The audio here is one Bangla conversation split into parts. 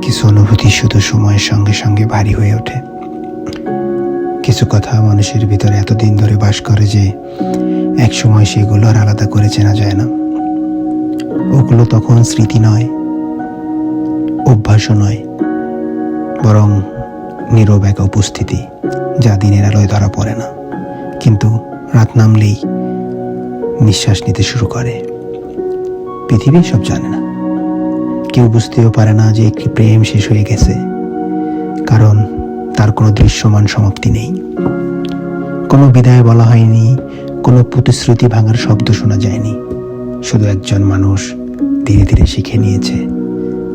কিছু অনুভূতি শুধু সময়ের সঙ্গে সঙ্গে ভারী হয়ে ওঠে। কিছু কথা মানুষের ভিতরে এতদিন ধরে বাস করে যে এক সময় সেগুলো আর আলাদা করে চেনা যায় না। ওগুলো তখন স্মৃতি নয়, অভ্যাসও নয়, বরং নীরব এক উপস্থিতি, যা দিনের আলোয় ধরা পড়ে না, কিন্তু রাত নামলেই নিঃশ্বাস নিতে শুরু করে। পৃথিবী সব জানে না, কেউ বুঝতেও পারে না যে একটি প্রেম শেষ হয়ে গেছে, কারণ তার কোনো দৃশ্যমান সমাপ্তি নেই। কোনো বিদায় বলা হয়নি, কোনো প্রতিশ্রুতি ভাঙার শব্দ শোনা যায়নি। শুধু একজন মানুষ ধীরে ধীরে শিখে নিয়েছে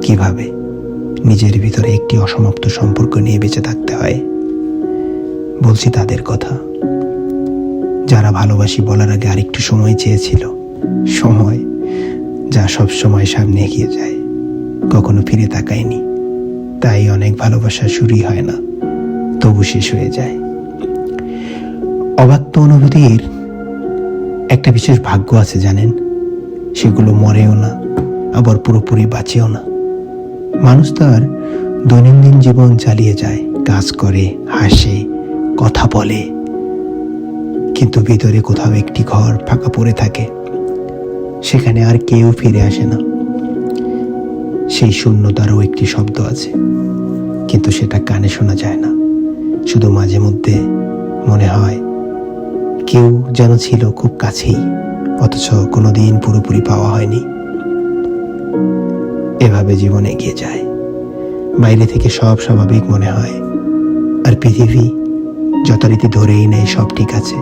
কিভাবে নিজের ভিতরে একটি অসমাপ্ত সম্পর্ক নিয়ে বেঁচে থাকতে হয়। বলছি তাদের কথা, যারা ভালোবাসি বলার আগে আরেকটু সময় চেয়েছিল, সময় যা সব সময় সামনে এগিয়ে যায়, কখনো ফিরে তাকায়নি। তাই অনেক ভালোবাসা শুরুই হয় না, তবু শেষ হয়ে যায়। অব্যক্ত অনুভূতির একটা বিশেষ ভাগ্য আছে জানেন, সেগুলো মরেও না, আবার পুরোপুরি বাঁচেও না। মানুষ তার দৈনন্দিন জীবন চালিয়ে যায়, কাজ করে, হাসে, কথা বলে, কিন্তু ভিতরে কোথাও একটি ঘর ফাঁকা পড়ে থাকে। সেখানে আর কেউ ফিরে আসে না। সেই শূন্যতারও একটি শব্দ আছে, কিন্তু সেটা কানে শোনা যায় না। শুধু মাঝে মধ্যে মনে হয় কেউ যেন ছিল খুব কাছেই, অথচ কোনোদিন পুরোপুরি পাওয়া হয়নি। এভাবে জীবন এগিয়ে যায়। বাইরে থেকে সব স্বাভাবিক মনে হয়, আর পৃথিবী যথারীতি ধরেই নেয় সব ঠিক আছে।